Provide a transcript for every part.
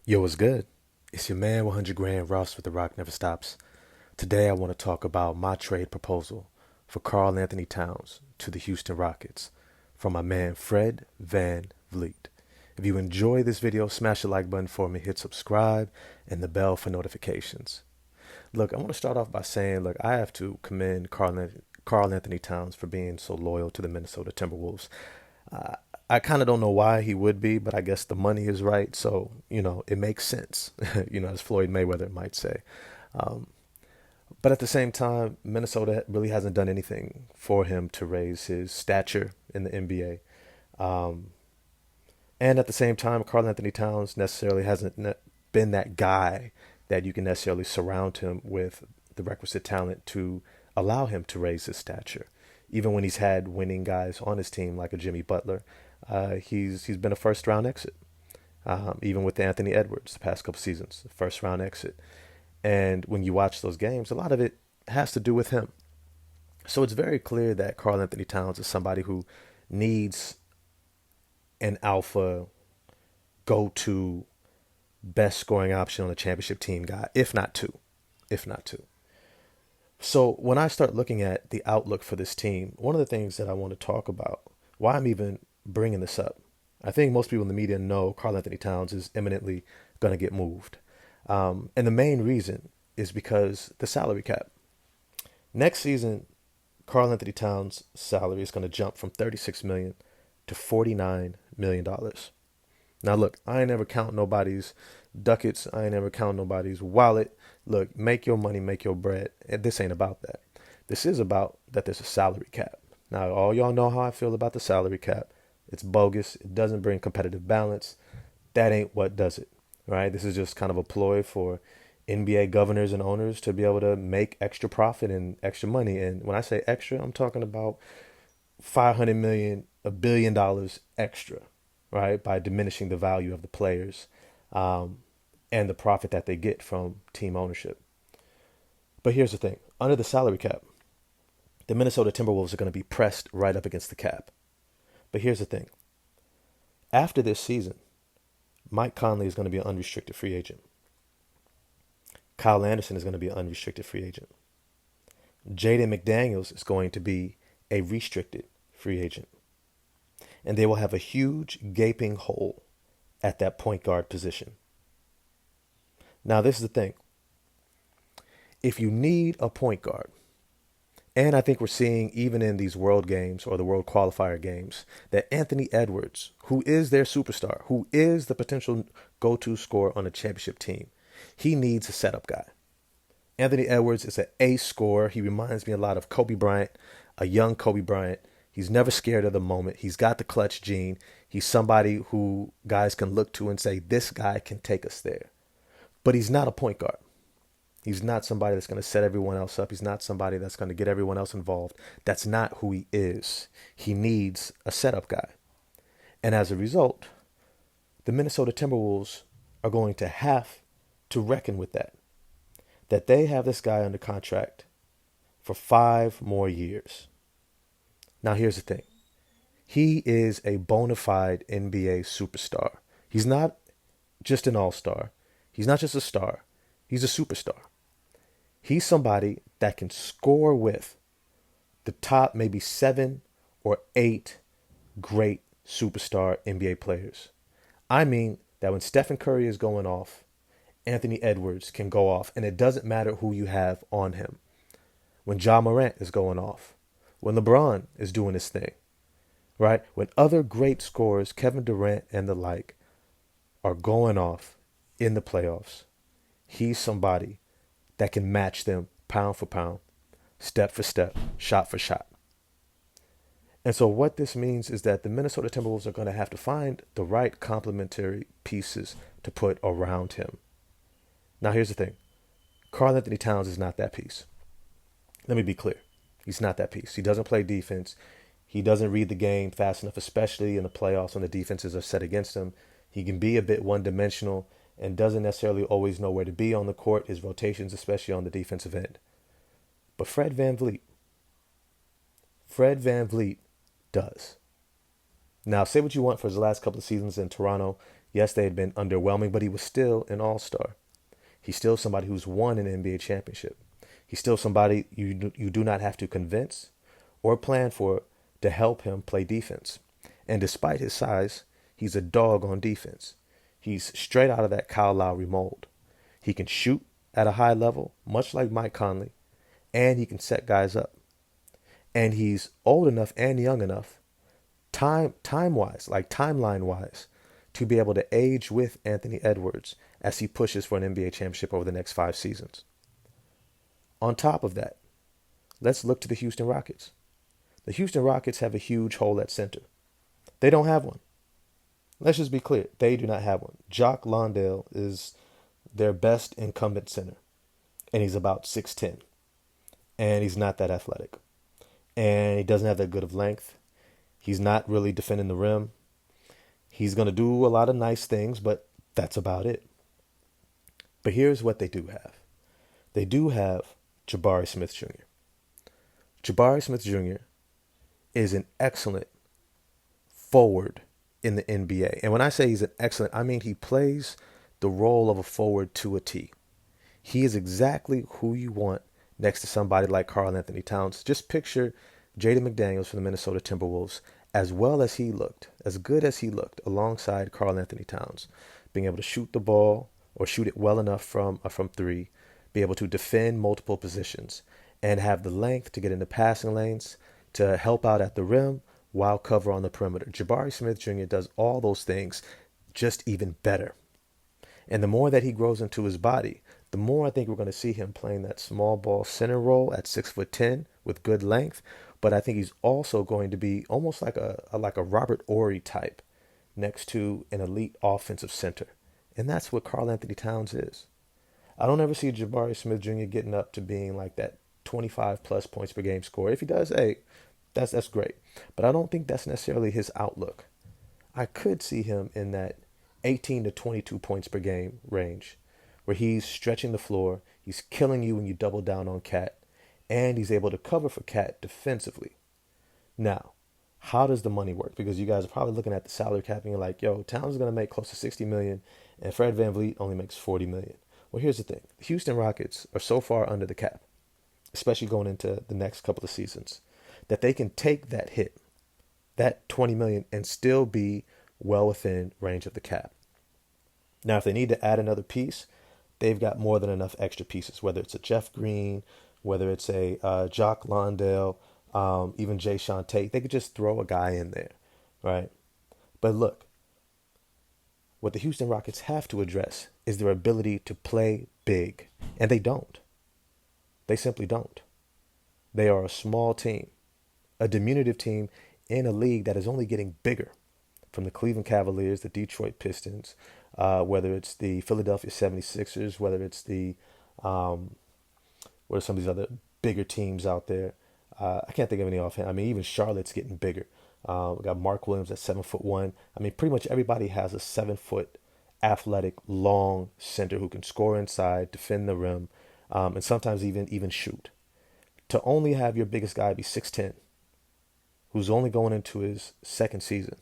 Yo, what's good? It's your man 100 Grand Ross with The Rock Never Stops. Today I want to talk about my trade proposal for Karl Anthony Towns to the Houston Rockets from my man Fred VanVleet. If you enjoy this video, smash the like button for me, hit subscribe, and the bell for notifications. Look, I want to start off by saying, look, I have to commend Karl Anthony Towns for being so loyal to the Minnesota Timberwolves. Uh, I kind of don't know why he would be, but I guess the money is right. So, it makes sense, as Floyd Mayweather might say. Um, but at the same time, Minnesota really hasn't done anything for him to raise his stature in the NBA. Um, and at the same time, Karl Anthony Towns necessarily hasn't been that guy that you can necessarily surround him with the requisite talent to allow him to raise his stature. Even when he's had winning guys on his team, like a Jimmy Butler, he's been a first round exit. Even with Anthony Edwards, the past couple seasons, first round exit. And when you watch those games, a lot of it has to do with him. So it's very clear that Karl Anthony Towns is somebody who needs an alpha go to best scoring option on the championship team guy, if not two. If not two. So when I start looking at the outlook for this team, one of the things that I want to talk about, why I'm even bringing this up, I think most people in the media know Karl Anthony Towns is imminently going to get moved. And the main reason is because the salary cap. Next season, Karl Anthony Towns' salary is going to jump from $36 million to $49 million. Now, look, I ain't never count nobody's ducats. I ain't never count nobody's wallet. Look, make your money, make your bread. And this ain't about that. This is about that there's a salary cap. Now, all y'all know how I feel about the salary cap. It's bogus. It doesn't bring competitive balance. That ain't what does it, right? This is just kind of a ploy for NBA governors and owners to be able to make extra profit and extra money. And when I say extra, I'm talking about 500 million, $1 billion extra, right? By diminishing the value of the players and the profit that they get from team ownership. But here's the thing: under the salary cap, the Minnesota Timberwolves are going to be pressed right up against the cap. But here's the thing: after this season, Mike Conley is going to be an unrestricted free agent. Kyle Anderson is going to be an unrestricted free agent. Jaden McDaniels is going to be a restricted free agent. And they will have a huge gaping hole at that point guard position. Now, this is the thing. If you need a point guard, and I think we're seeing even in these world games or the world qualifier games that Anthony Edwards, who is their superstar, who is the potential go-to scorer on a championship team, he needs a setup guy. Anthony Edwards is an ace scorer. He reminds me a lot of Kobe Bryant, a young Kobe Bryant. He's never scared of the moment. He's got the clutch gene. He's somebody who guys can look to and say, this guy can take us there. But he's not a point guard. He's not somebody that's going to set everyone else up. He's not somebody that's going to get everyone else involved. That's not who he is. He needs a setup guy. And as a result, the Minnesota Timberwolves are going to have to reckon with that. That they have this guy under contract for 5 more years. Now, here's the thing. He is a bona fide NBA superstar. He's not just an all-star. He's not just a star. He's a superstar. He's somebody that can score with the top maybe 7 or 8 great superstar NBA players. I mean that when Stephen Curry is going off, Anthony Edwards can go off, and it doesn't matter who you have on him. When Ja Morant is going off, when LeBron is doing his thing, right? When other great scorers, Kevin Durant and the like, are going off in the playoffs, he's somebody that can match them pound for pound, step for step, shot for shot. And so what this means is that the Minnesota Timberwolves are going to have to find the right complementary pieces to put around him. Now, here's the thing. Karl Anthony Towns is not that piece. Let me be clear. He's not that piece. He doesn't play defense. He doesn't read the game fast enough, especially in the playoffs when the defenses are set against him. He can be a bit one-dimensional and doesn't necessarily always know where to be on the court, his rotations, especially on the defensive end. But Fred VanVleet does. Now, say what you want for his last couple of seasons in Toronto. Yes, they had been underwhelming, but he was still an all-star. He's still somebody who's won an NBA championship. He's still somebody you do not have to convince or plan for to help him play defense. And despite his size, he's a dog on defense. He's straight out of that Kyle Lowry mold. He can shoot at a high level, much like Mike Conley, and he can set guys up. And he's old enough and young enough, time wise, like timeline wise, to be able to age with Anthony Edwards as he pushes for an NBA championship over the next 5 seasons. On top of that, let's look to the Houston Rockets. The Houston Rockets have a huge hole at center. They don't have one. Let's just be clear. They do not have one. Jock Landale is their best incumbent center, and he's about 6'10", and he's not that athletic, and he doesn't have that good of length. He's not really defending the rim. He's going to do a lot of nice things, but that's about it. But here's what they do have. They do have Jabari Smith Jr. Jabari Smith Jr. is an excellent forward in the NBA. And when I say he's an excellent, I mean he plays the role of a forward to a T. He is exactly who you want next to somebody like Karl Anthony Towns. Just picture Jaden McDaniels from the Minnesota Timberwolves, as well as he looked, as good as he looked, alongside Karl Anthony Towns, being able to shoot the ball or shoot it well enough from three, be able to defend multiple positions, and have the length to get into passing lanes, to help out at the rim while cover on the perimeter. Jabari Smith Jr. does all those things just even better. And the more that he grows into his body, the more I think we're going to see him playing that small ball center role at 6'10" with good length. But I think he's also going to be almost like a Robert Ory type next to an elite offensive center. And that's what Karl Anthony Towns is. I don't ever see Jabari Smith Jr. getting up to being like that 25 plus points per game scorer. If he does, hey, that's great. But I don't think that's necessarily his outlook. I could see him in that 18 to 22 points per game range, where he's stretching the floor, he's killing you when you double down on Cat, and he's able to cover for Cat defensively. Now, how does the money work? Because you guys are probably looking at the salary cap and you're like, yo, Towns is going to make close to $60 million, and Fred VanVleet only makes $40 million. Well, here's the thing. The Houston Rockets are so far under the cap, especially going into the next couple of seasons, that they can take that hit, that $20 million, and still be well within range of the cap. Now, if they need to add another piece, they've got more than enough extra pieces, whether it's a Jeff Green, whether it's a Jock Landale, even Jay Sean Tate. They could just throw a guy in there, right? But look, what the Houston Rockets have to address is their ability to play big. And they don't. They simply don't. They are a small team, a diminutive team in a league that is only getting bigger. From the Cleveland Cavaliers, the Detroit Pistons, whether it's the Philadelphia 76ers, whether it's the, what are some of these other bigger teams out there? I can't think of any offhand. I mean, even Charlotte's getting bigger. We got Mark Williams at 7'1". I mean, pretty much everybody has a 7-foot athletic, long center who can score inside, defend the rim, and sometimes even shoot. To only have your biggest guy be 6'10", who's only going into his second season,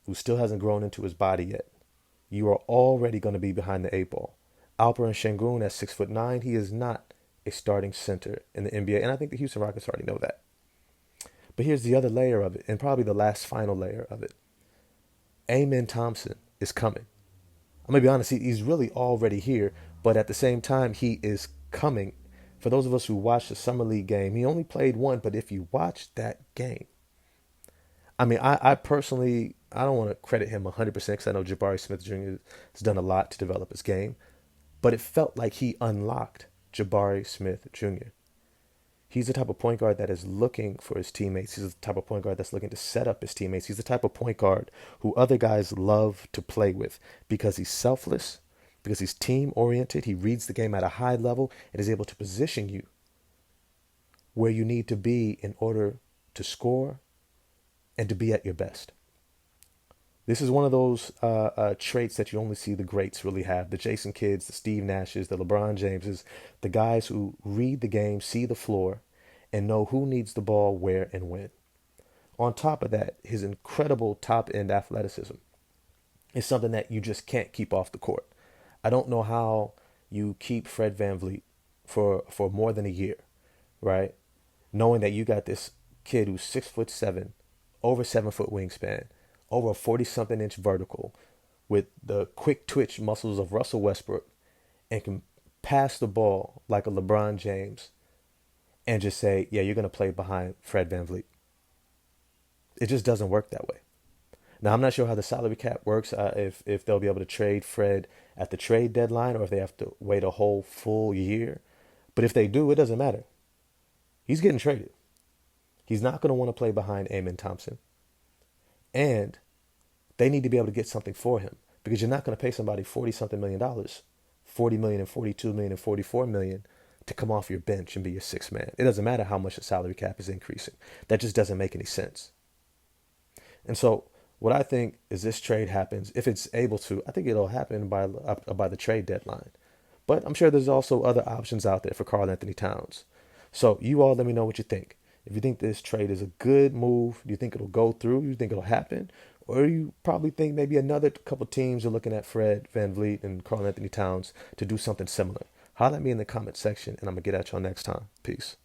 who still hasn't grown into his body yet, you are already going to be behind the eight ball. Alperen Sengun at 6'9", he is not a starting center in the NBA, and I think the Houston Rockets already know that. But here's the other layer of it, and probably the last final layer of it. Amen Thompson is coming. I'm going to be honest, he's really already here, but at the same time, he is coming. For those of us who watched the Summer League game, he only played one, but if you watch that game, I mean, I personally, I don't want to credit him 100% because I know Jabari Smith Jr. has done a lot to develop his game, but it felt like he unlocked Jabari Smith Jr. He's the type of point guard that is looking for his teammates. He's the type of point guard that's looking to set up his teammates. He's the type of point guard who other guys love to play with because he's selfless, because he's team-oriented. He reads the game at a high level and is able to position you where you need to be in order to score and to be at your best. This is one of those traits that you only see the greats really have. The Jason Kidds, the Steve Nashes, the LeBron Jameses, the guys who read the game, see the floor, and know who needs the ball, where, and when. On top of that, his incredible top-end athleticism. is something that you just can't keep off the court. I don't know how you keep Fred VanVleet for more than a year, right? Knowing that you got this kid who's 6'7", over 7 foot wingspan, over a 40 something inch vertical, with the quick twitch muscles of Russell Westbrook, and can pass the ball like a LeBron James, and just say, yeah, you're going to play behind Fred VanVleet. It just doesn't work that way. Now, I'm not sure how the salary cap works, if they'll be able to trade Fred at the trade deadline or if they have to wait a whole full year. But if they do, it doesn't matter. He's getting traded. He's not going to want to play behind Amen Thompson. And they need to be able to get something for him, because you're not going to pay somebody 40 something million dollars, 40 million and 42 million and 44 million to come off your bench and be your sixth man. It doesn't matter how much the salary cap is increasing. That just doesn't make any sense. And so what I think is this trade happens, if it's able to, I think it'll happen by the trade deadline. But I'm sure there's also other options out there for Karl Anthony Towns. So you all let me know what you think. If you think this trade is a good move, do you think it'll go through? Do you think it'll happen? Or you probably think maybe another couple teams are looking at Fred VanVleet and Karl Anthony Towns to do something similar. Holler at me in the comment section, and I'm going to get at y'all next time. Peace.